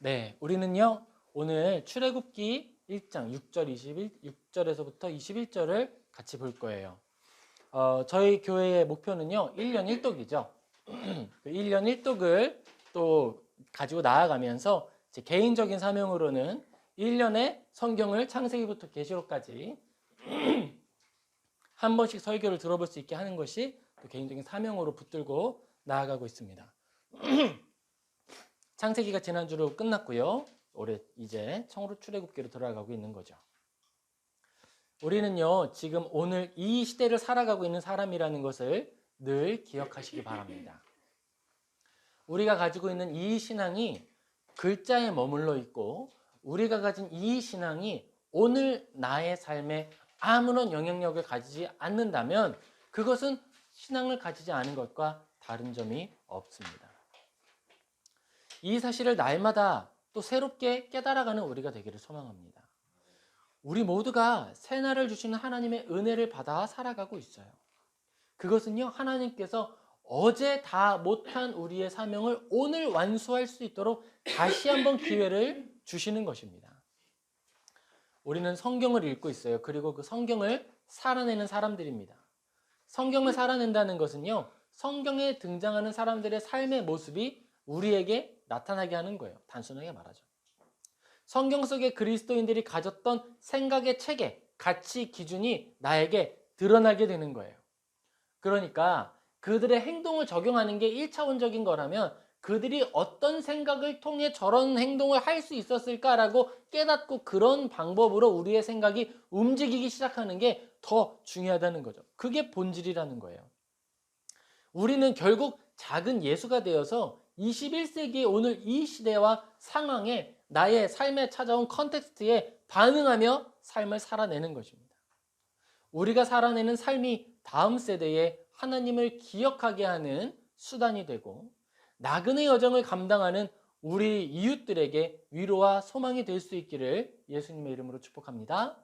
네, 우리는요, 오늘 출애굽기 1장 6절에서부터 21절을 같이 볼 거예요. 저희 교회의 목표는요, 1년 1독이죠. 1년 1독을 또 가지고 나아가면서 제 개인적인 사명으로는 1년에 성경을 창세기부터 계시록까지 한 번씩 설교를 들어볼 수 있게 하는 것이 또 개인적인 사명으로 붙들고 나아가고 있습니다. 창세기가 지난주로 끝났고요. 올해 이제 출애굽기로 들어가고 있는 거죠. 우리는요, 지금 오늘 이 시대를 살아가고 있는 사람이라는 것을 늘 기억하시기 바랍니다. 우리가 가지고 있는 이 신앙이 글자에 머물러 있고 우리가 가진 이 신앙이 오늘 나의 삶에 아무런 영향력을 가지지 않는다면 그것은 신앙을 가지지 않은 것과 다른 점이 없습니다. 이 사실을 날마다 또 새롭게 깨달아가는 우리가 되기를 소망합니다. 우리 모두가 새날을 주시는 하나님의 은혜를 받아 살아가고 있어요. 그것은요, 하나님께서 어제 다 못한 우리의 사명을 오늘 완수할 수 있도록 다시 한번 기회를 주시는 것입니다. 우리는 성경을 읽고 있어요. 그리고 그 성경을 살아내는 사람들입니다. 성경을 살아낸다는 것은요, 성경에 등장하는 사람들의 삶의 모습이 우리에게 나타나게 하는 거예요. 단순하게 말하죠. 성경 속의 그리스도인들이 가졌던 생각의 체계, 가치, 기준이 나에게 드러나게 되는 거예요. 그러니까 그들의 행동을 적용하는 게 1차원적인 거라면 그들이 어떤 생각을 통해 저런 행동을 할 수 있었을까라고 깨닫고 그런 방법으로 우리의 생각이 움직이기 시작하는 게 더 중요하다는 거죠. 그게 본질이라는 거예요. 우리는 결국 작은 예수가 되어서 21세기의 오늘 이 시대와 상황에 나의 삶에 찾아온 컨텍스트에 반응하며 삶을 살아내는 것입니다. 우리가 살아내는 삶이 다음 세대에 하나님을 기억하게 하는 수단이 되고 나그네 여정을 감당하는 우리 이웃들에게 위로와 소망이 될 수 있기를 예수님의 이름으로 축복합니다.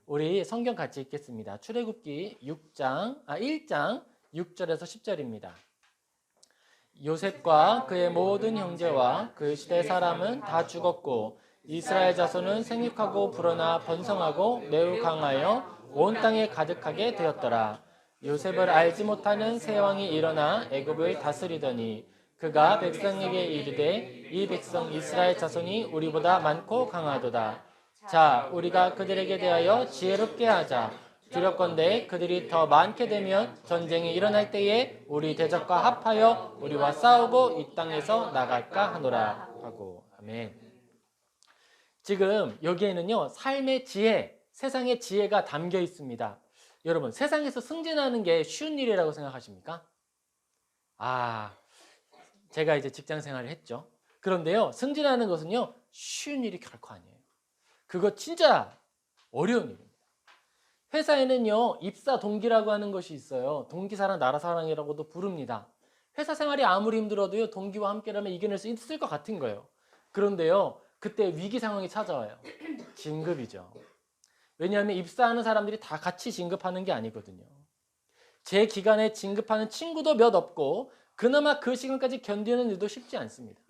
우리 성경 같이 읽겠습니다. 출애굽기 1장 6절에서 10절입니다. 요셉과 그의 모든 형제와 그 시대 사람은 다 죽었고 이스라엘 자손은 생육하고 불어나 번성하고 매우 강하여 온 땅에 가득하게 되었더라. 요셉을 알지 못하는 새 왕이 일어나 애굽을 다스리더니 그가 백성에게 이르되 이 백성 이스라엘 자손이 우리보다 많고 강하도다. 자, 우리가 그들에게 대하여 지혜롭게 하자. 두렵건대 그들이 더 많게 되면 전쟁이 일어날 때에 우리 대적과 합하여 우리와 싸우고 이 땅에서 나갈까 하노라 하고. 아멘. 지금 여기에는요, 삶의 지혜, 세상의 지혜가 담겨 있습니다. 여러분, 세상에서 승진하는 게 쉬운 일이라고 생각하십니까? 제가 이제 직장 생활을 했죠. 그런데요, 승진하는 것은요, 쉬운 일이 결코 아니에요. 그거 진짜 어려운 일입니다. 회사에는요, 입사 동기라고 하는 것이 있어요. 동기사랑 나라사랑이라고도 부릅니다. 회사 생활이 아무리 힘들어도요, 동기와 함께라면 이겨낼 수 있을 것 같은 거예요. 그런데요, 그때 위기 상황이 찾아와요. 진급이죠. 왜냐하면 입사하는 사람들이 다 같이 진급하는 게 아니거든요. 제 기간에 진급하는 친구도 몇 없고 그나마 그 시간까지 견디는 일도 쉽지 않습니다.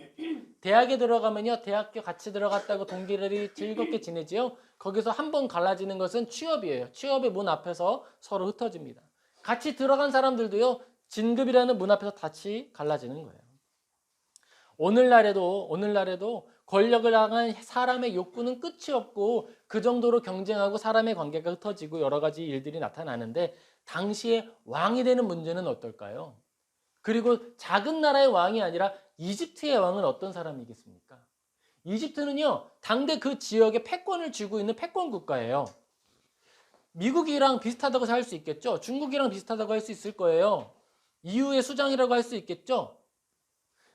대학에 들어가면요, 대학교 같이 들어갔다고 동기들이 즐겁게 지내지요. 거기서 한 번 갈라지는 것은 취업이에요. 취업의 문 앞에서 서로 흩어집니다. 같이 들어간 사람들도요, 진급이라는 문 앞에서 같이 갈라지는 거예요. 오늘날에도 권력을 향한 사람의 욕구는 끝이 없고 그 정도로 경쟁하고 사람의 관계가 흩어지고 여러 가지 일들이 나타나는데 당시에 왕이 되는 문제는 어떨까요? 그리고 작은 나라의 왕이 아니라 이집트의 왕은 어떤 사람이겠습니까? 이집트는요, 당대 그 지역에 패권을 쥐고 있는 패권 국가예요. 미국이랑 비슷하다고 할 수 있겠죠? 중국이랑 비슷하다고 할 수 있을 거예요. EU의 수장이라고 할 수 있겠죠?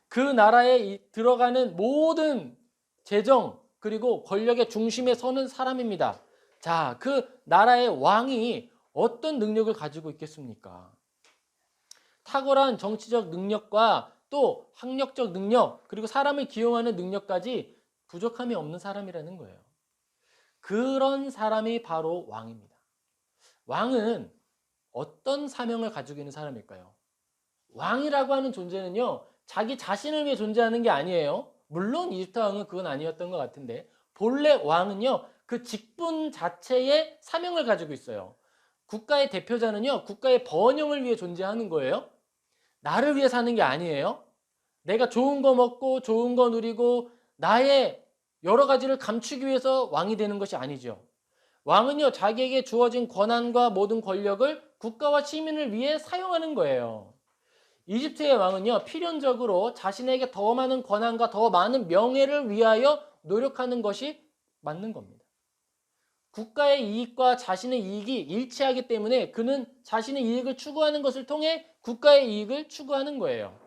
그 나라에 들어가는 모든 재정 그리고 권력의 중심에 서는 사람입니다. 자, 그 나라의 왕이 어떤 능력을 가지고 있겠습니까? 탁월한 정치적 능력과 또 학력적 능력 그리고 사람을 기용하는 능력까지 부족함이 없는 사람이라는 거예요. 그런 사람이 바로 왕입니다. 왕은 어떤 사명을 가지고 있는 사람일까요? 왕이라고 하는 존재는요, 자기 자신을 위해 존재하는 게 아니에요. 물론 이집트 왕은 그건 아니었던 것 같은데 본래 왕은요 그 직분 자체의 사명을 가지고 있어요. 국가의 대표자는요 국가의 번영을 위해 존재하는 거예요. 나를 위해 사는 게 아니에요. 내가 좋은 거 먹고 좋은 거 누리고 나의 여러 가지를 감추기 위해서 왕이 되는 것이 아니죠. 왕은요 자기에게 주어진 권한과 모든 권력을 국가와 시민을 위해 사용하는 거예요. 이집트의 왕은요 필연적으로 자신에게 더 많은 권한과 더 많은 명예를 위하여 노력하는 것이 맞는 겁니다. 국가의 이익과 자신의 이익이 일치하기 때문에 그는 자신의 이익을 추구하는 것을 통해 국가의 이익을 추구하는 거예요.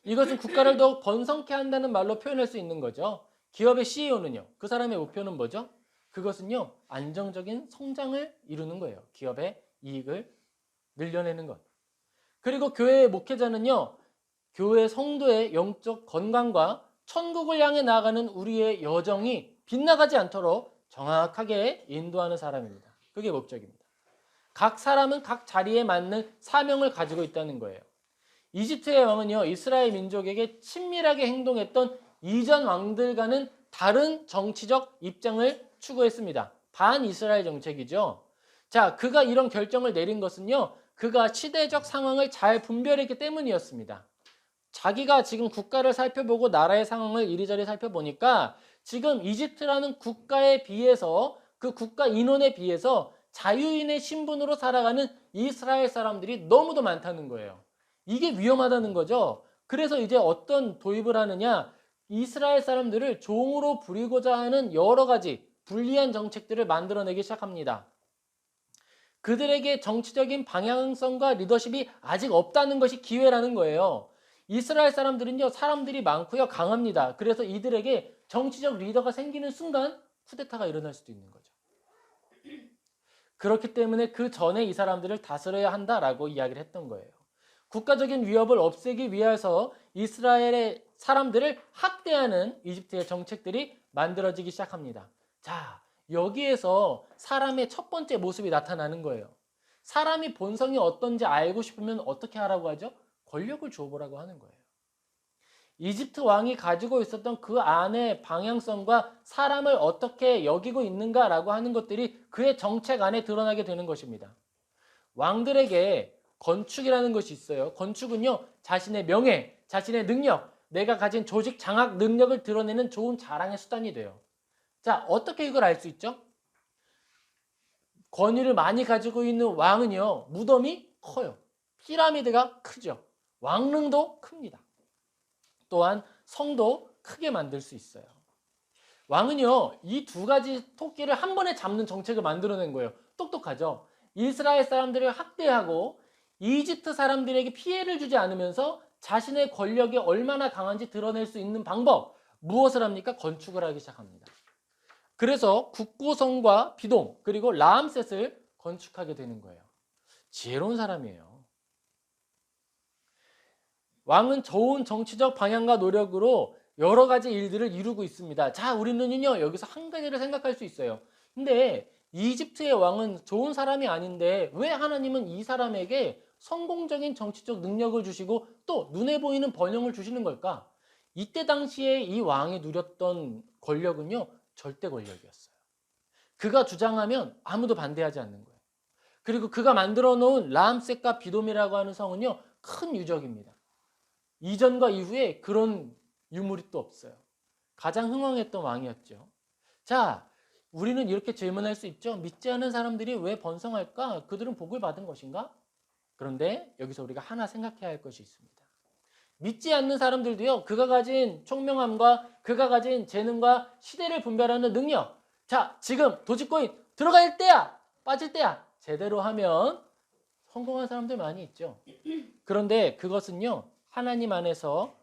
이것은 국가를 더욱 번성케 한다는 말로 표현할 수 있는 거죠. 기업의 CEO는요 그 사람의 목표는 뭐죠? 그것은요 안정적인 성장을 이루는 거예요. 기업의 이익을 늘려내는 것. 그리고 교회의 목회자는요 교회 성도의 영적 건강과 천국을 향해 나아가는 우리의 여정이 빗나가지 않도록 정확하게 인도하는 사람입니다. 그게 목적입니다. 각 사람은 각 자리에 맞는 사명을 가지고 있다는 거예요. 이집트의 왕은요 이스라엘 민족에게 친밀하게 행동했던 이전 왕들과는 다른 정치적 입장을 추구했습니다. 반이스라엘 정책이죠. 자, 그가 이런 결정을 내린 것은요 그가 시대적 상황을 잘 분별했기 때문이었습니다. 자기가 지금 국가를 살펴보고 나라의 상황을 이리저리 살펴보니까 지금 이집트라는 국가에 비해서 그 국가 인원에 비해서 자유인의 신분으로 살아가는 이스라엘 사람들이 너무도 많다는 거예요. 이게 위험하다는 거죠. 그래서 이제 어떤 도입을 하느냐, 이스라엘 사람들을 종으로 부리고자 하는 여러 가지 불리한 정책들을 만들어내기 시작합니다. 그들에게 정치적인 방향성과 리더십이 아직 없다는 것이 기회라는 거예요. 이스라엘 사람들은요 사람들이 많고요 강합니다. 그래서 이들에게 정치적 리더가 생기는 순간 쿠데타가 일어날 수도 있는 거죠. 그렇기 때문에 그 전에 이 사람들을 다스려야 한다라고 이야기를 했던 거예요. 국가적인 위협을 없애기 위해서 이스라엘의 사람들을 학대하는 이집트의 정책들이 만들어지기 시작합니다. 자, 여기에서 사람의 첫 번째 모습이 나타나는 거예요. 사람이 본성이 어떤지 알고 싶으면 어떻게 하라고 하죠? 권력을 주어보라고 하는 거예요. 이집트 왕이 가지고 있었던 그 안의 방향성과 사람을 어떻게 여기고 있는가라고 하는 것들이 그의 정책 안에 드러나게 되는 것입니다. 왕들에게 건축이라는 것이 있어요. 건축은요, 자신의 명예, 자신의 능력, 내가 가진 조직 장악 능력을 드러내는 좋은 자랑의 수단이 돼요. 자, 어떻게 이걸 알 수 있죠? 권위를 많이 가지고 있는 왕은요, 무덤이 커요. 피라미드가 크죠. 왕릉도 큽니다. 또한 성도 크게 만들 수 있어요. 왕은요, 이 두 가지 토끼를 한 번에 잡는 정책을 만들어낸 거예요. 똑똑하죠? 이스라엘 사람들을 학대하고 이집트 사람들에게 피해를 주지 않으면서 자신의 권력이 얼마나 강한지 드러낼 수 있는 방법, 무엇을 합니까? 건축을 하기 시작합니다. 그래서 국고성과 비돔 그리고 라암셋을 건축하게 되는 거예요. 지혜로운 사람이에요. 왕은 좋은 정치적 방향과 노력으로 여러 가지 일들을 이루고 있습니다. 자, 우리는요 여기서 한 가지를 생각할 수 있어요. 근데 이집트의 왕은 좋은 사람이 아닌데 왜 하나님은 이 사람에게 성공적인 정치적 능력을 주시고 또 눈에 보이는 번영을 주시는 걸까? 이때 당시에 이 왕이 누렸던 권력은요 절대 권력이었어요. 그가 주장하면 아무도 반대하지 않는 거예요. 그리고 그가 만들어 놓은 라암셋과 비돔이라고 하는 성은요 큰 유적입니다. 이전과 이후에 그런 유물이 또 없어요. 가장 흥왕했던 왕이었죠. 자, 우리는 이렇게 질문할 수 있죠. 믿지 않는 사람들이 왜 번성할까? 그들은 복을 받은 것인가? 그런데 여기서 우리가 하나 생각해야 할 것이 있습니다. 믿지 않는 사람들도요. 그가 가진 총명함과 그가 가진 재능과 시대를 분별하는 능력. 자, 지금 도지코인 들어갈 때야, 빠질 때야. 제대로 하면 성공한 사람들 많이 있죠. 그런데 그것은요. 하나님 안에서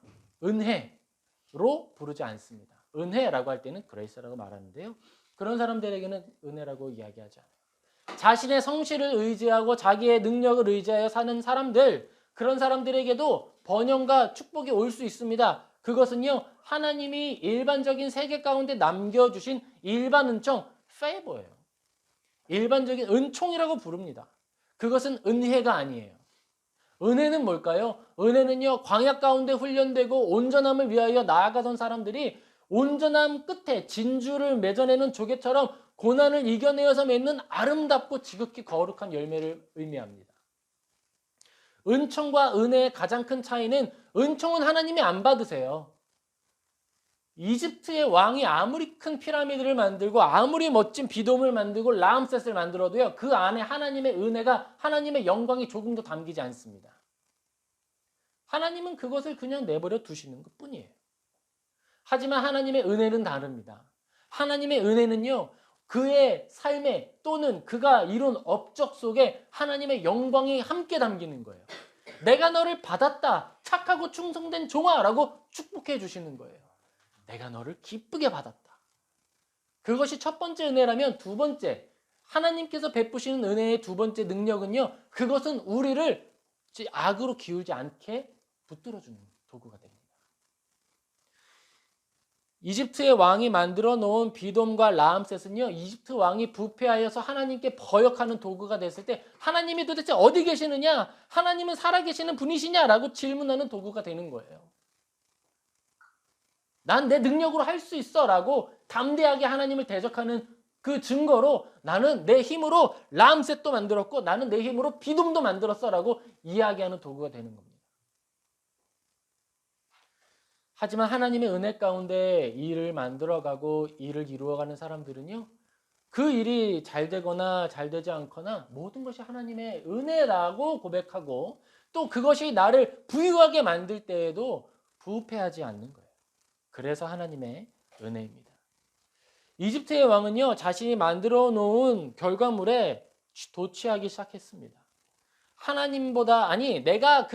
은혜로 부르지 않습니다. 은혜라고 할 때는 그레이스라고 말하는데요. 그런 사람들에게는 은혜라고 이야기하지 않아요. 자신의 성실을 의지하고 자기의 능력을 의지하여 사는 사람들, 그런 사람들에게도 번영과 축복이 올 수 있습니다. 그것은요, 하나님이 일반적인 세계 가운데 남겨주신 일반 은총, 페이버예요. 일반적인 은총이라고 부릅니다. 그것은 은혜가 아니에요. 은혜는 뭘까요? 은혜는요, 광야 가운데 훈련되고 온전함을 위하여 나아가던 사람들이 온전함 끝에 진주를 맺어내는 조개처럼 고난을 이겨내어서 맺는 아름답고 지극히 거룩한 열매를 의미합니다. 은총과 은혜의 가장 큰 차이는 은총은 하나님이 안 받으세요. 이집트의 왕이 아무리 큰 피라미드를 만들고 아무리 멋진 비돔을 만들고 라암셋을 만들어도요, 그 안에 하나님의 은혜가, 하나님의 영광이 조금도 담기지 않습니다. 하나님은 그것을 그냥 내버려 두시는 것뿐이에요. 하지만 하나님의 은혜는 다릅니다. 하나님의 은혜는요, 그의 삶에 또는 그가 이룬 업적 속에 하나님의 영광이 함께 담기는 거예요. 내가 너를 받았다, 착하고 충성된 종아 라고 축복해 주시는 거예요. 내가 너를 기쁘게 받았다. 그것이 첫 번째 은혜라면, 두 번째, 하나님께서 베푸시는 은혜의 두 번째 능력은요, 그것은 우리를 악으로 기울지 않게 붙들어주는 도구가 됩니다. 이집트의 왕이 만들어 놓은 비돔과 라암셋은요, 이집트 왕이 부패하여서 하나님께 버역하는 도구가 됐을 때 하나님이 도대체 어디 계시느냐, 하나님은 살아계시는 분이시냐라고 질문하는 도구가 되는 거예요. 난 내 능력으로 할 수 있어 라고 담대하게 하나님을 대적하는 그 증거로, 나는 내 힘으로 라암셋도 만들었고 나는 내 힘으로 비돔도 만들었어 라고 이야기하는 도구가 되는 겁니다. 하지만 하나님의 은혜 가운데 일을 만들어가고 일을 이루어가는 사람들은요, 그 일이 잘 되거나 잘 되지 않거나 모든 것이 하나님의 은혜라고 고백하고, 또 그것이 나를 부유하게 만들 때에도 부패하지 않는 거예요. 그래서 하나님의 은혜입니다. 이집트의 왕은요, 자신이 만들어 놓은 결과물에 도취하기 시작했습니다. 하나님보다, 아니 내가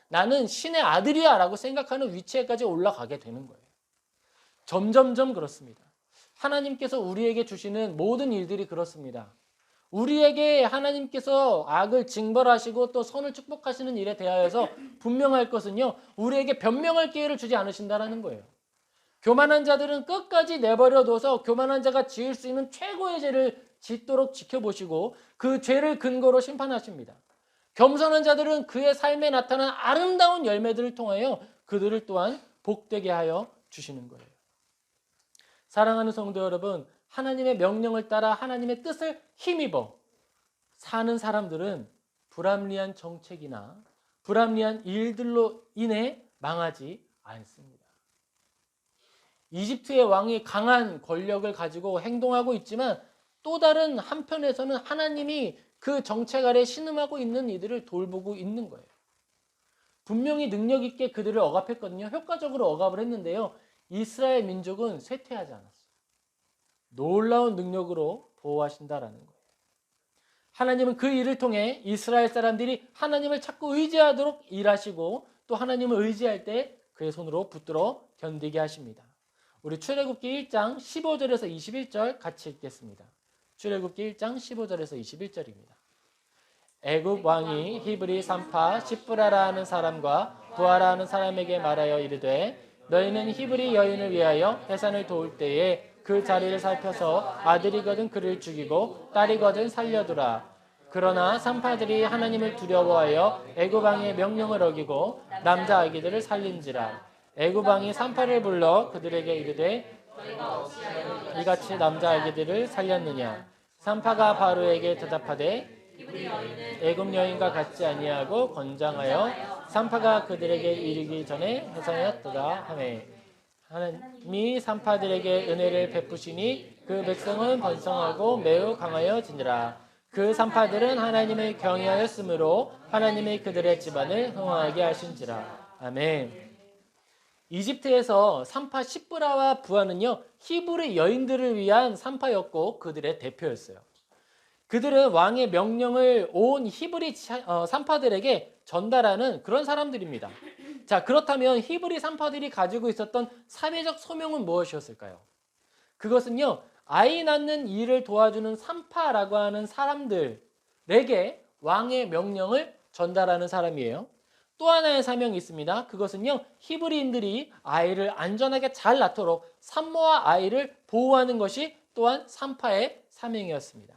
나는 신의 아들이야 라고 생각하는 위치에까지 올라가게 되는 거예요. 점점점 그렇습니다. 하나님께서 우리에게 주시는 모든 일들이 그렇습니다. 우리에게 하나님께서 악을 징벌하시고 또 선을 축복하시는 일에 대하여서 분명할 것은요, 우리에게 변명할 기회를 주지 않으신다라는 거예요. 교만한 자들은 끝까지 내버려둬서 교만한 자가 지을 수 있는 최고의 죄를 짓도록 지켜보시고 그 죄를 근거로 심판하십니다. 겸손한 자들은 그의 삶에 나타난 아름다운 열매들을 통하여 그들을 또한 복되게 하여 주시는 거예요. 사랑하는 성도 여러분, 하나님의 명령을 따라 하나님의 뜻을 힘입어 사는 사람들은 불합리한 정책이나 불합리한 일들로 인해 망하지 않습니다. 이집트의 왕이 강한 권력을 가지고 행동하고 있지만, 또 다른 한편에서는 하나님이 그 정책 아래 신음하고 있는 이들을 돌보고 있는 거예요. 분명히 능력 있게 그들을 억압했거든요. 효과적으로 억압을 했는데요, 이스라엘 민족은 쇠퇴하지 않았어요. 놀라운 능력으로 보호하신다라는 거예요. 하나님은 그 일을 통해 이스라엘 사람들이 하나님을 찾고 의지하도록 일하시고, 또 하나님을 의지할 때 그의 손으로 붙들어 견디게 하십니다. 우리 출애굽기 1장 15절에서 21절 같이 읽겠습니다. 출애굽기 1장 15절에서 21절입니다. 애굽 왕이 히브리 산파 시브라라 하는 사람과 부하라 하는 사람에게 말하여 이르되, 너희는 히브리 여인을 위하여 해산을 도울 때에 그 자리를 살펴서 아들이거든 그를 죽이고 딸이거든 살려두라. 그러나 산파들이 하나님을 두려워하여 애굽 왕의 명령을 어기고 남자 아기들을 살린지라. 애굽 왕이 산파를 불러 그들에게 이르되, 이같이 남자 아기들을 살렸느냐? 산파가 바로에게 대답하되, 애굽 여인과 같지 아니하고 건장하여 산파가 그들에게 이르기 전에 해산하였도다 하매, 하나님이 산파들에게 은혜를 베푸시니 그 백성은 번성하고 매우 강하여지니라. 그 산파들은 하나님을 경외하였으므로 하나님이 그들의 집안을 흥왕하게 하신지라. 아멘. 이집트에서 산파 시브라와 부하는요, 히브리 여인들을 위한 산파였고 그들의 대표였어요. 그들은 왕의 명령을 온 히브리 산파들에게 전달하는 그런 사람들입니다. 자, 그렇다면 히브리 산파들이 가지고 있었던 사회적 소명은 무엇이었을까요? 그것은요, 아이 낳는 일을 도와주는 산파라고 하는 사람들에게 왕의 명령을 전달하는 사람이에요. 또 하나의 사명이 있습니다. 그것은요, 히브리인들이 아이를 안전하게 잘 낳도록 산모와 아이를 보호하는 것이 또한 산파의 사명이었습니다.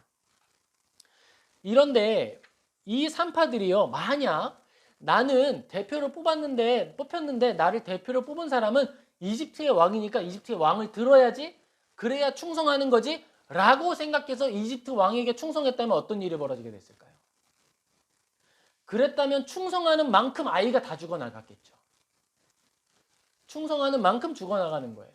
이런데 이 산파들이요, 만약 나는 대표를 뽑혔는데 나를 대표로 뽑은 사람은 이집트의 왕이니까 이집트의 왕을 들어야지, 그래야 충성하는 거지 라고 생각해서 이집트 왕에게 충성했다면 어떤 일이 벌어지게 됐을까요? 그랬다면 충성하는 만큼 아이가 다 죽어나갔겠죠. 충성하는 만큼 죽어나가는 거예요.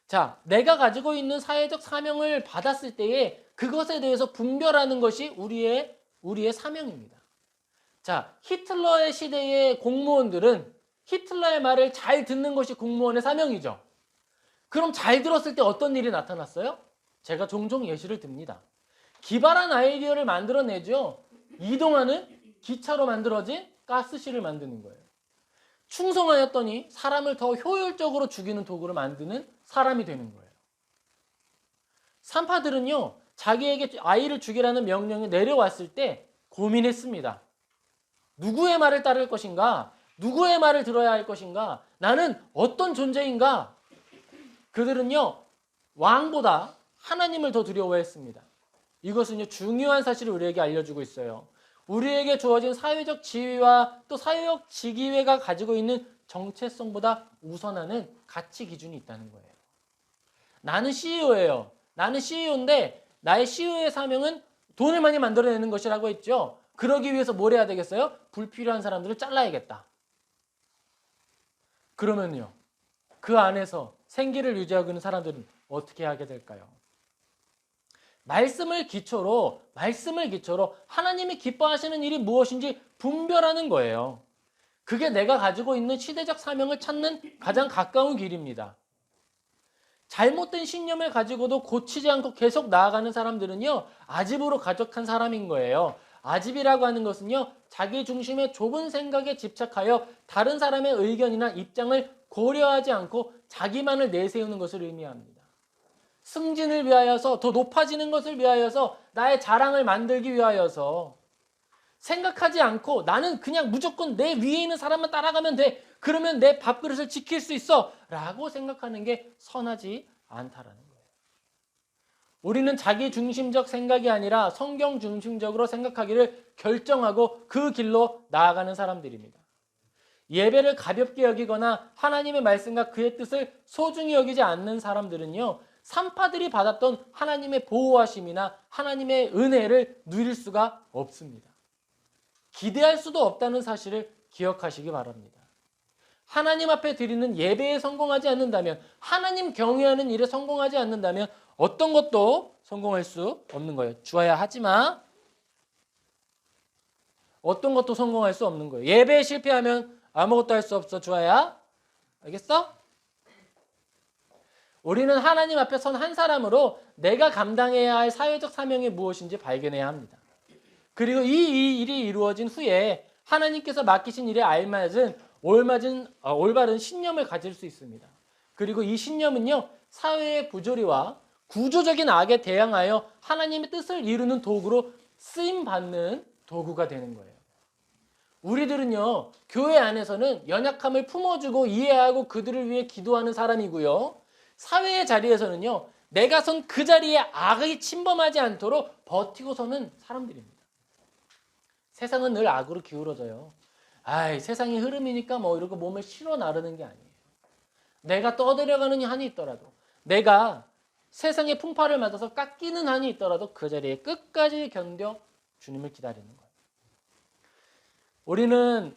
자, 내가 가지고 있는 사회적 사명을 받았을 때에 그것에 대해서 분별하는 것이 우리의 사명입니다. 자, 히틀러의 시대의 공무원들은 히틀러의 말을 잘 듣는 것이 공무원의 사명이죠. 그럼 잘 들었을 때 어떤 일이 나타났어요? 제가 종종 예시를 듭니다. 기발한 아이디어를 만들어내죠. 이동하는 기차로 만들어진 가스실을 만드는 거예요. 충성하였더니 사람을 더 효율적으로 죽이는 도구를 만드는 사람이 되는 거예요. 산파들은요, 자기에게 아이를 죽이라는 명령이 내려왔을 때 고민했습니다. 누구의 말을 따를 것인가? 누구의 말을 들어야 할 것인가? 나는 어떤 존재인가? 그들은요, 왕보다 하나님을 더 두려워했습니다. 이것은요, 중요한 사실을 우리에게 알려주고 있어요. 우리에게 주어진 사회적 지위와 또 사회적 직위가 가지고 있는 정체성보다 우선하는 가치 기준이 있다는 거예요. 나는 CEO예요. 나는 CEO인데 나의 CEO의 사명은 돈을 많이 만들어내는 것이라고 했죠. 그러기 위해서 뭘 해야 되겠어요? 불필요한 사람들을 잘라야겠다. 그러면요, 그 안에서 생계를 유지하고 있는 사람들은 어떻게 하게 될까요? 말씀을 기초로 하나님이 기뻐하시는 일이 무엇인지 분별하는 거예요. 그게 내가 가지고 있는 시대적 사명을 찾는 가장 가까운 길입니다. 잘못된 신념을 가지고도 고치지 않고 계속 나아가는 사람들은요, 아집으로 가득한 사람인 거예요. 아집이라고 하는 것은요, 자기 중심의 좁은 생각에 집착하여 다른 사람의 의견이나 입장을 고려하지 않고 자기만을 내세우는 것을 의미합니다. 승진을 위하여서, 더 높아지는 것을 위하여서, 나의 자랑을 만들기 위하여서 생각하지 않고 나는 그냥 무조건 내 위에 있는 사람만 따라가면 돼. 그러면 내 밥그릇을 지킬 수 있어. 라고 생각하는 게 선하지 않다라는 거예요. 우리는 자기 중심적 생각이 아니라 성경 중심적으로 생각하기를 결정하고 그 길로 나아가는 사람들입니다. 예배를 가볍게 여기거나 하나님의 말씀과 그의 뜻을 소중히 여기지 않는 사람들은요, 산파들이 받았던 하나님의 보호하심이나 하나님의 은혜를 누릴 수가 없습니다. 기대할 수도 없다는 사실을 기억하시기 바랍니다. 하나님 앞에 드리는 예배에 성공하지 않는다면, 하나님 경외하는 일에 성공하지 않는다면 어떤 것도 성공할 수 없는 거예요. 주아야 하지마. 어떤 것도 성공할 수 없는 거예요. 예배에 실패하면 아무것도 할 수 없어, 주아야. 알겠어? 우리는 하나님 앞에 선 한 사람으로 내가 감당해야 할 사회적 사명이 무엇인지 발견해야 합니다. 그리고 이 일이 이루어진 후에 하나님께서 맡기신 일에 알맞은 올바른 신념을 가질 수 있습니다. 그리고 이 신념은요, 사회의 부조리와 구조적인 악에 대항하여 하나님의 뜻을 이루는 도구로 쓰임받는 도구가 되는 거예요. 우리들은요, 교회 안에서는 연약함을 품어주고 이해하고 그들을 위해 기도하는 사람이고요, 사회의 자리에서는요, 내가 선 그 자리에 악이 침범하지 않도록 버티고 서는 사람들입니다. 세상은 늘 악으로 기울어져요. 세상의 흐름이니까 뭐 이러고 몸을 실어 나르는 게 아니에요. 내가 떠들어가는 한이 있더라도, 내가 세상의 풍파를 맞아서 깎이는 한이 있더라도 그 자리에 끝까지 견뎌 주님을 기다리는 거예요. 우리는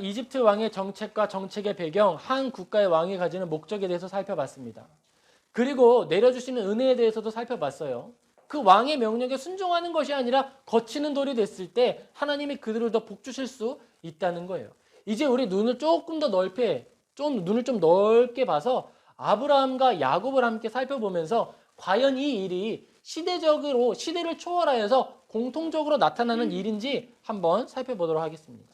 이집트 왕의 정책과 정책의 배경, 한 국가의 왕이 가지는 목적에 대해서 살펴봤습니다. 그리고 내려주시는 은혜에 대해서도 살펴봤어요. 그 왕의 명령에 순종하는 것이 아니라 거치는 돌이 됐을 때 하나님이 그들을 더 복주실 수 있다는 거예요. 이제 우리 눈을 눈을 좀 넓게 봐서 아브라함과 야곱을 함께 살펴보면서 과연 이 일이 시대적으로 시대를 초월하여서 공통적으로 나타나는 일인지 한번 살펴보도록 하겠습니다.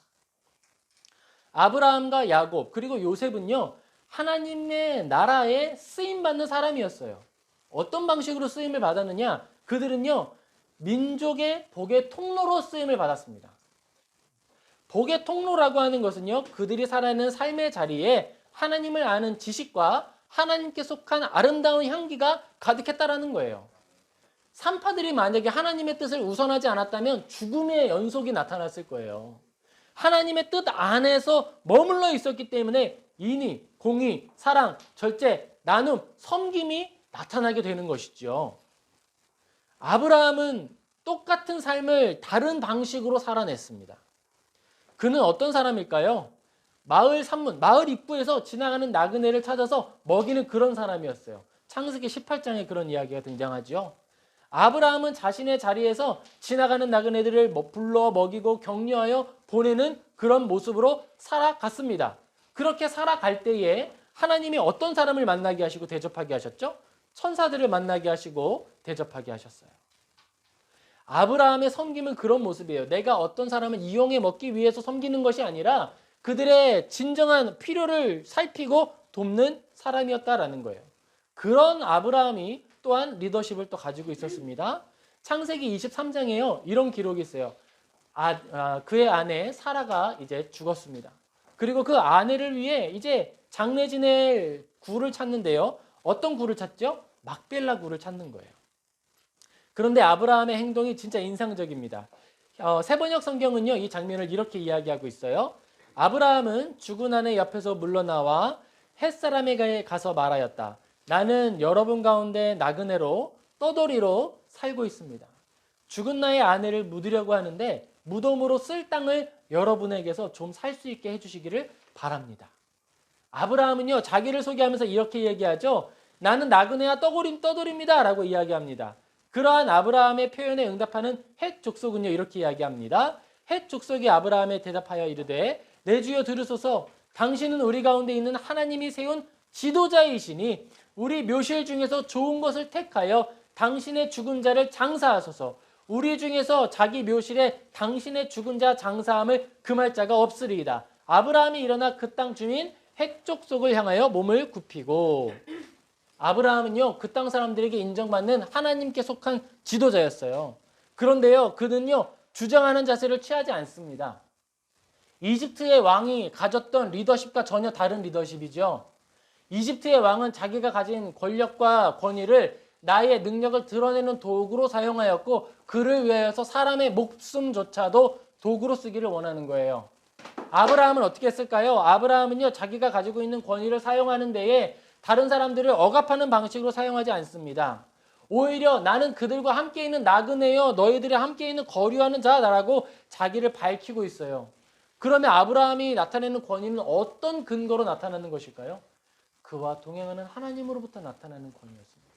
아브라함과 야곱 그리고 요셉은요, 하나님의 나라에 쓰임받는 사람이었어요. 어떤 방식으로 쓰임을 받았느냐? 그들은요, 민족의 복의 통로로 쓰임을 받았습니다. 복의 통로라고 하는 것은요, 그들이 살아있는 삶의 자리에 하나님을 아는 지식과 하나님께 속한 아름다운 향기가 가득했다라는 거예요. 산파들이 만약에 하나님의 뜻을 우선하지 않았다면 죽음의 연속이 나타났을 거예요. 하나님의 뜻 안에서 머물러 있었기 때문에 인의, 공의, 사랑, 절제, 나눔, 섬김이 나타나게 되는 것이죠. 아브라함은 똑같은 삶을 다른 방식으로 살아냈습니다. 그는 어떤 사람일까요? 마을 산문, 마을 입구에서 지나가는 나그네를 찾아서 먹이는 그런 사람이었어요. 창세기 18장에 그런 이야기가 등장하죠. 아브라함은 자신의 자리에서 지나가는 나그네들을 불러 먹이고 격려하여 보내는 그런 모습으로 살아갔습니다. 그렇게 살아갈 때에 하나님이 어떤 사람을 만나게 하시고 대접하게 하셨죠? 천사들을 만나게 하시고 대접하게 하셨어요. 아브라함의 섬김은 그런 모습이에요. 내가 어떤 사람을 이용해 먹기 위해서 섬기는 것이 아니라 그들의 진정한 필요를 살피고 돕는 사람이었다라는 거예요. 그런 아브라함이 또한 리더십을 또 가지고 있었습니다. 창세기 23장에요. 이런 기록이 있어요. 그의 아내 사라가 이제 죽었습니다. 그리고 그 아내를 위해 이제 장례 지낼 굴을 찾는데요. 어떤 굴을 찾죠? 막벨라 굴을 찾는 거예요. 그런데 아브라함의 행동이 진짜 인상적입니다. 세번역 성경은요, 이 장면을 이렇게 이야기하고 있어요. 아브라함은 죽은 아내 옆에서 물러나와 햇사람에게 가서 말하였다. 나는 여러분 가운데 나그네로 떠돌이로 살고 있습니다. 죽은 나의 아내를 묻으려고 하는데 무덤으로 쓸 땅을 여러분에게서 좀 살 수 있게 해주시기를 바랍니다. 아브라함은요, 자기를 소개하면서 이렇게 얘기하죠. 나는 나그네와 떠돌입니다 라고 이야기합니다. 그러한 아브라함의 표현에 응답하는 헷 족속은요, 이렇게 이야기합니다. 헷 족속이 아브라함에 대답하여 이르되 내 주여 들으소서. 당신은 우리 가운데 있는 하나님이 세운 지도자이시니 우리 묘실 중에서 좋은 것을 택하여 당신의 죽은 자를 장사하소서. 우리 중에서 자기 묘실에 당신의 죽은 자 장사함을 금할 자가 없으리이다. 아브라함이 일어나 그 땅 주민 헷 족속을 향하여 몸을 굽히고. 아브라함은요, 그 땅 사람들에게 인정받는 하나님께 속한 지도자였어요. 그런데요, 그는요, 주장하는 자세를 취하지 않습니다. 이집트의 왕이 가졌던 리더십과 전혀 다른 리더십이죠. 이집트의 왕은 자기가 가진 권력과 권위를 나의 능력을 드러내는 도구로 사용하였고 그를 위하여서 사람의 목숨조차도 도구로 쓰기를 원하는 거예요. 아브라함은 어떻게 했을까요? 아브라함은요, 자기가 가지고 있는 권위를 사용하는 데에 다른 사람들을 억압하는 방식으로 사용하지 않습니다. 오히려 나는 그들과 함께 있는 나그네여 너희들이 함께 있는 거류하는 자라고 자기를 밝히고 있어요. 그러면 아브라함이 나타내는 권위는 어떤 근거로 나타나는 것일까요? 그와 동행하는 하나님으로부터 나타나는 권위였습니다.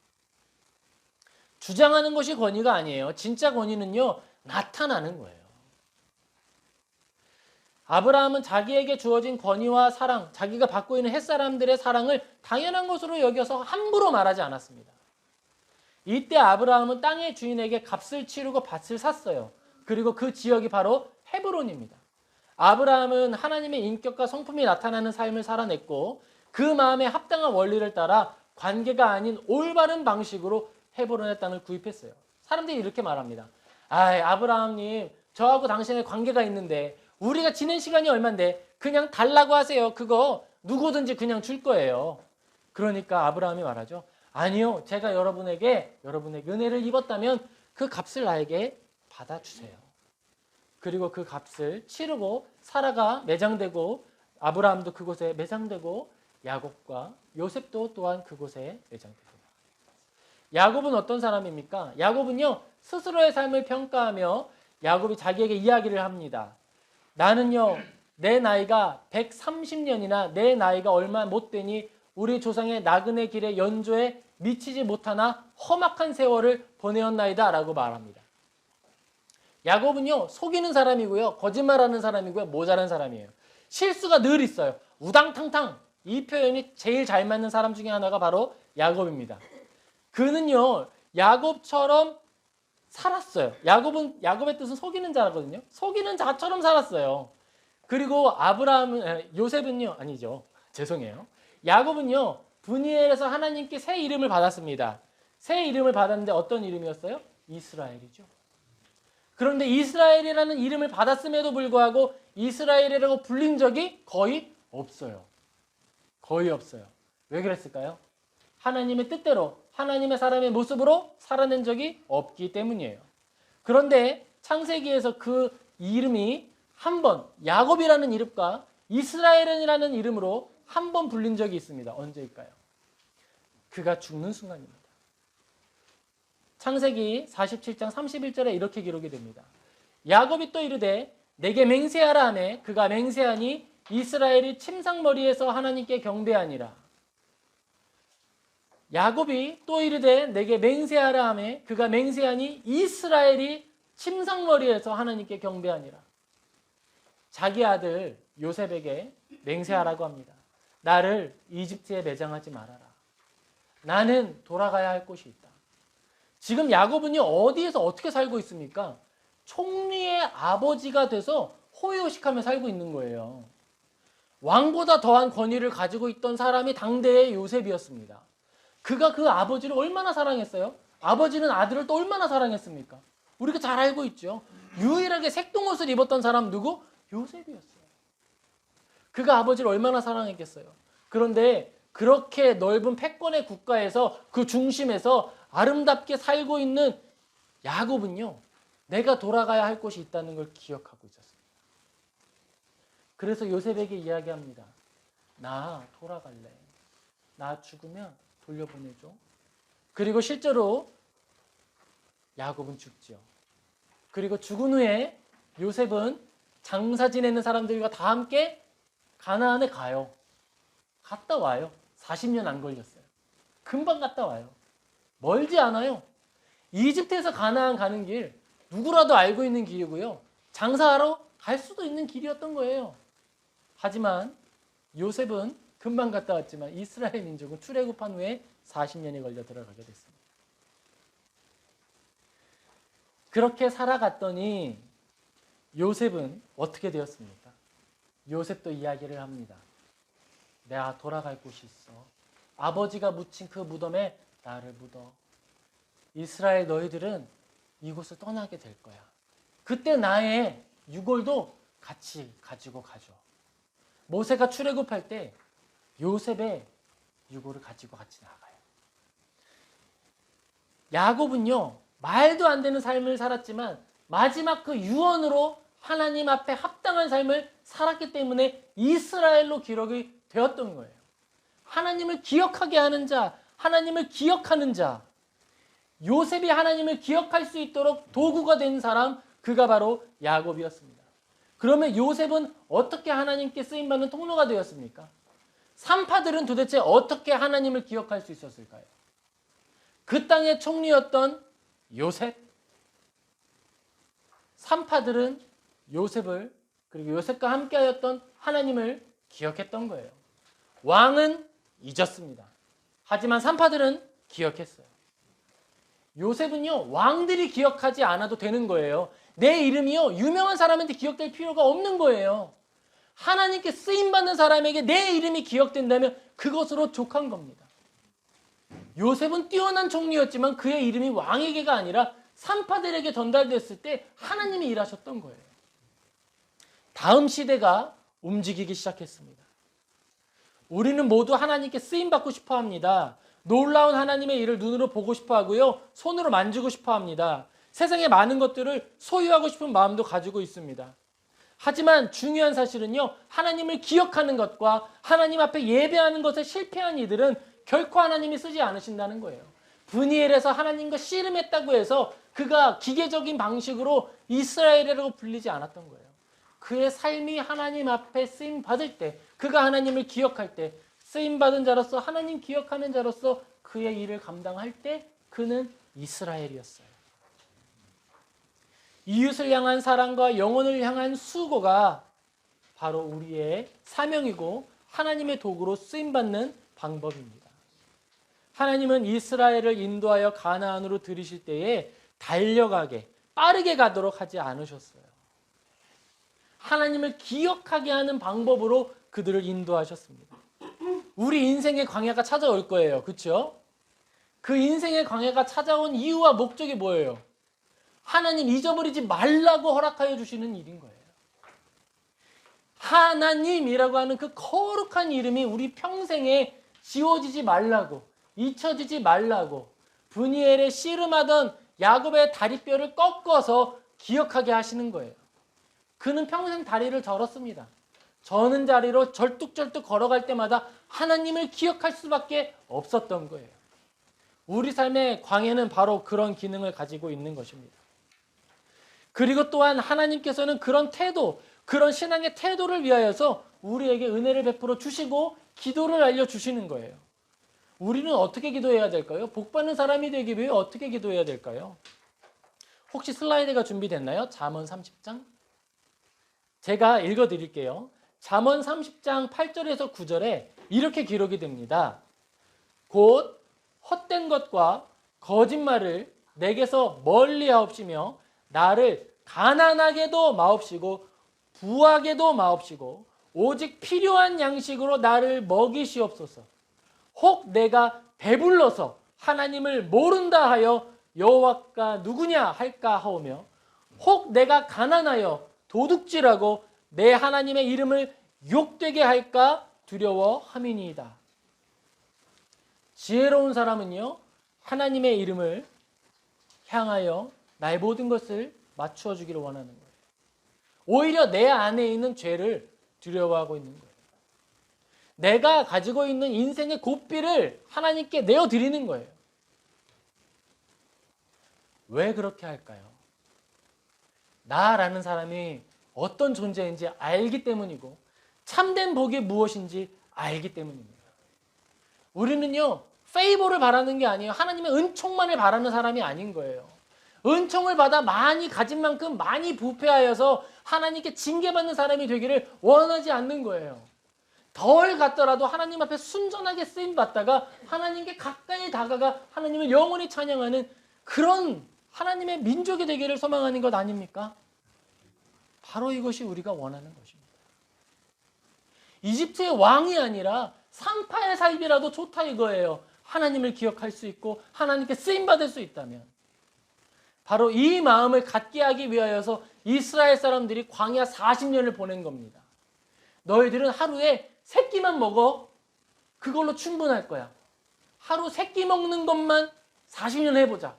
주장하는 것이 권위가 아니에요. 진짜 권위는요, 나타나는 거예요. 아브라함은 자기에게 주어진 권위와 사랑, 자기가 받고 있는 햇사람들의 사랑을 당연한 것으로 여겨서 함부로 말하지 않았습니다. 이때 아브라함은 땅의 주인에게 값을 치르고 밭을 샀어요. 그리고 그 지역이 바로 헤브론입니다. 아브라함은 하나님의 인격과 성품이 나타나는 삶을 살아냈고 그 마음에 합당한 원리를 따라 관계가 아닌 올바른 방식으로 헤브론의 땅을 구입했어요. 사람들이 이렇게 말합니다. 아브라함님, 저하고 당신의 관계가 있는데 우리가 지낸 시간이 얼만데 그냥 달라고 하세요. 그거 누구든지 그냥 줄 거예요. 그러니까 아브라함이 말하죠. 아니요, 제가 여러분에게 은혜를 입었다면 그 값을 나에게 받아주세요. 그리고 그 값을 치르고 사라가 매장되고 아브라함도 그곳에 매장되고 야곱과 요셉도 또한 그곳에 매장됩니다. 야곱은 어떤 사람입니까? 야곱은요, 스스로의 삶을 평가하며 야곱이 자기에게 이야기를 합니다. 나는요, 내 나이가 130년이나 내 나이가 얼마 못 되니 우리 조상의 나그네 길의 연조에 미치지 못하나 험악한 세월을 보내었나이다 라고 말합니다. 야곱은요, 속이는 사람이고요, 거짓말하는 사람이고요, 모자란 사람이에요. 실수가 늘 있어요. 우당탕탕. 이 표현이 제일 잘 맞는 사람 중에 하나가 바로 야곱입니다. 그는요, 야곱처럼 살았어요. 야곱의 뜻은 속이는 자거든요. 속이는 자처럼 살았어요. 그리고 요셉은요, 아니죠. 죄송해요. 야곱은요, 브니엘에서 하나님께 새 이름을 받았습니다. 새 이름을 받았는데 어떤 이름이었어요? 이스라엘이죠. 그런데 이스라엘이라는 이름을 받았음에도 불구하고 이스라엘이라고 불린 적이 거의 없어요. 거의 없어요. 왜 그랬을까요? 하나님의 뜻대로 하나님의 사람의 모습으로 살아낸 적이 없기 때문이에요. 그런데 창세기에서 그 이름이 한 번 야곱이라는 이름과 이스라엘이라는 이름으로 한 번 불린 적이 있습니다. 언제일까요? 그가 죽는 순간입니다. 창세기 47장 31절에 이렇게 기록이 됩니다. 야곱이 또 이르되 내게 맹세하라 하매 그가 맹세하니 이스라엘이 침상머리에서 하나님께 경배하니라. 야곱이 또 이르되 내게 맹세하라 하매 그가 맹세하니 이스라엘이 침상머리에서 하나님께 경배하니라. 자기 아들 요셉에게 맹세하라고 합니다. 나를 이집트에 매장하지 말아라. 나는 돌아가야 할 곳이 있다. 지금 야곱은요, 어디에서 어떻게 살고 있습니까? 총리의 아버지가 돼서 호의호식하며 살고 있는 거예요. 왕보다 더한 권위를 가지고 있던 사람이 당대의 요셉이었습니다. 그가 그 아버지를 얼마나 사랑했어요? 아버지는 아들을 또 얼마나 사랑했습니까? 우리가 잘 알고 있죠. 유일하게 색동옷을 입었던 사람 누구? 요셉이었어요. 그가 아버지를 얼마나 사랑했겠어요. 그런데 그렇게 넓은 패권의 국가에서 그 중심에서 아름답게 살고 있는 야곱은요, 내가 돌아가야 할 곳이 있다는 걸 기억하고 있었습니다. 그래서 요셉에게 이야기합니다. 나 돌아갈래. 나 죽으면 돌려보내줘. 그리고 실제로 야곱은 죽죠. 그리고 죽은 후에 요셉은 장사 지내는 사람들과 다 함께 가나안에 가요. 갔다 와요. 40년 안 걸렸어요. 금방 갔다 와요. 멀지 않아요. 이집트에서 가나안 가는 길 누구라도 알고 있는 길이고요. 장사하러 갈 수도 있는 길이었던 거예요. 하지만 요셉은 금방 갔다 왔지만 이스라엘 민족은 출애굽한 후에 40년이 걸려 들어가게 됐습니다. 그렇게 살아갔더니 요셉은 어떻게 되었습니까? 요셉도 이야기를 합니다. 내가 돌아갈 곳이 있어. 아버지가 묻힌 그 무덤에 나를 묻어. 이스라엘 너희들은 이곳을 떠나게 될 거야. 그때 나의 유골도 같이 가지고 가죠. 모세가 출애굽할 때 요셉의 유골을 가지고 같이 나가요. 야곱은요, 말도 안 되는 삶을 살았지만 마지막 그 유언으로 하나님 앞에 합당한 삶을 살았기 때문에 이스라엘로 기록이 되었던 거예요. 하나님을 기억하게 하는 자, 하나님을 기억하는 자, 요셉이 하나님을 기억할 수 있도록 도구가 된 사람, 그가 바로 야곱이었습니다. 그러면 요셉은 어떻게 하나님께 쓰임받는 통로가 되었습니까? 산파들은 도대체 어떻게 하나님을 기억할 수 있었을까요? 그 땅의 총리였던 요셉, 산파들은 요셉을, 그리고 요셉과 함께하였던 하나님을 기억했던 거예요. 왕은 잊었습니다. 하지만 산파들은 기억했어요. 요셉은요, 왕들이 기억하지 않아도 되는 거예요. 내 이름이요, 유명한 사람한테 기억될 필요가 없는 거예요. 하나님께 쓰임받는 사람에게 내 이름이 기억된다면 그것으로 족한 겁니다. 요셉은 뛰어난 총리였지만 그의 이름이 왕에게가 아니라 산파들에게 전달됐을 때 하나님이 일하셨던 거예요. 다음 시대가 움직이기 시작했습니다. 우리는 모두 하나님께 쓰임받고 싶어 합니다. 놀라운 하나님의 일을 눈으로 보고 싶어 하고요. 손으로 만지고 싶어 합니다. 세상의 많은 것들을 소유하고 싶은 마음도 가지고 있습니다. 하지만 중요한 사실은요, 하나님을 기억하는 것과 하나님 앞에 예배하는 것에 실패한 이들은 결코 하나님이 쓰지 않으신다는 거예요. 브니엘에서 하나님과 씨름했다고 해서 그가 기계적인 방식으로 이스라엘이라고 불리지 않았던 거예요. 그의 삶이 하나님 앞에 쓰임 받을 때, 그가 하나님을 기억할 때, 쓰임 받은 자로서 하나님 기억하는 자로서 그의 일을 감당할 때 그는 이스라엘이었어요. 이웃을 향한 사랑과 영혼을 향한 수고가 바로 우리의 사명이고 하나님의 도구로 쓰임 받는 방법입니다. 하나님은 이스라엘을 인도하여 가나안으로 들이실 때에 달려가게, 빠르게 가도록 하지 않으셨어요. 하나님을 기억하게 하는 방법으로 그들을 인도하셨습니다. 우리 인생의 광야가 찾아올 거예요. 그렇죠? 그 인생의 광야가 찾아온 이유와 목적이 뭐예요? 하나님 잊어버리지 말라고 허락하여 주시는 일인 거예요. 하나님이라고 하는 그 거룩한 이름이 우리 평생에 지워지지 말라고, 잊혀지지 말라고 브니엘의 씨름하던 야곱의 다리뼈를 꺾어서 기억하게 하시는 거예요. 그는 평생 다리를 절었습니다. 저는 자리로 절뚝절뚝 걸어갈 때마다 하나님을 기억할 수밖에 없었던 거예요. 우리 삶의 광야는 바로 그런 기능을 가지고 있는 것입니다. 그리고 또한 하나님께서는 그런 태도, 그런 신앙의 태도를 위하여서 우리에게 은혜를 베풀어 주시고 기도를 알려주시는 거예요. 우리는 어떻게 기도해야 될까요? 복받는 사람이 되기 위해 어떻게 기도해야 될까요? 혹시 슬라이드가 준비됐나요? 잠언 30장? 제가 읽어드릴게요. 잠언 30장 8절에서 9절에 이렇게 기록이 됩니다. 곧 헛된 것과 거짓말을 내게서 멀리하옵시며 나를 가난하게도 마옵시고 부하게도 마옵시고 오직 필요한 양식으로 나를 먹이시옵소서. 혹 내가 배불러서 하나님을 모른다 하여 여호와가 누구냐 할까 하오며 혹 내가 가난하여 도둑질하고 내 하나님의 이름을 욕되게 할까 두려워함이니이다. 지혜로운 사람은요, 하나님의 이름을 향하여 나의 모든 것을 맞추어 주기를 원하는 거예요. 오히려 내 안에 있는 죄를 두려워하고 있는 거예요. 내가 가지고 있는 인생의 고삐를 하나님께 내어드리는 거예요. 왜 그렇게 할까요? 나라는 사람이 어떤 존재인지 알기 때문이고 참된 복이 무엇인지 알기 때문입니다. 우리는요, 페이버를 바라는 게 아니에요. 하나님의 은총만을 바라는 사람이 아닌 거예요. 은총을 받아 많이 가진 만큼 많이 부패하여서 하나님께 징계받는 사람이 되기를 원하지 않는 거예요. 덜 갖더라도 하나님 앞에 순전하게 쓰임받다가 하나님께 가까이 다가가 하나님을 영원히 찬양하는 그런 하나님의 민족이 되기를 소망하는 것 아닙니까? 바로 이것이 우리가 원하는 것입니다. 이집트의 왕이 아니라 상파의 삶이라도 좋다 이거예요. 하나님을 기억할 수 있고 하나님께 쓰임받을 수 있다면. 바로 이 마음을 갖게 하기 위하여서 이스라엘 사람들이 광야 40년을 보낸 겁니다. 너희들은 하루에 3끼만 먹어. 그걸로 충분할 거야. 하루 3끼 먹는 것만 40년 해보자.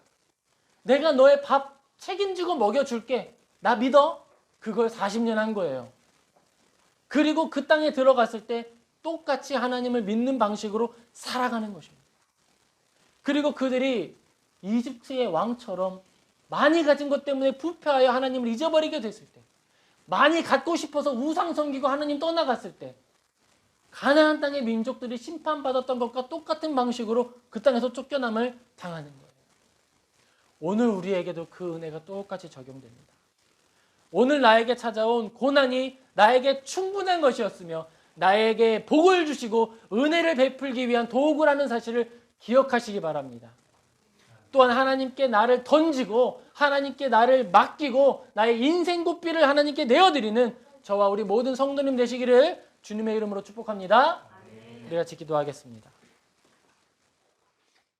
내가 너의 밥 책임지고 먹여줄게. 나 믿어? 그걸 40년 한 거예요. 그리고 그 땅에 들어갔을 때 똑같이 하나님을 믿는 방식으로 살아가는 것입니다. 그리고 그들이 이집트의 왕처럼 많이 가진 것 때문에 부패하여 하나님을 잊어버리게 됐을 때, 많이 갖고 싶어서 우상 섬기고 하나님 떠나갔을 때, 가나안 땅의 민족들이 심판받았던 것과 똑같은 방식으로 그 땅에서 쫓겨남을 당하는 거예요. 오늘 우리에게도 그 은혜가 똑같이 적용됩니다. 오늘 나에게 찾아온 고난이 나에게 충분한 것이었으며 나에게 복을 주시고 은혜를 베풀기 위한 도구라는 사실을 기억하시기 바랍니다. 또한 하나님께 나를 던지고 하나님께 나를 맡기고 나의 인생 고삐를 하나님께 내어드리는 저와 우리 모든 성도님 되시기를 주님의 이름으로 축복합니다. 우리 같이 기도하겠습니다.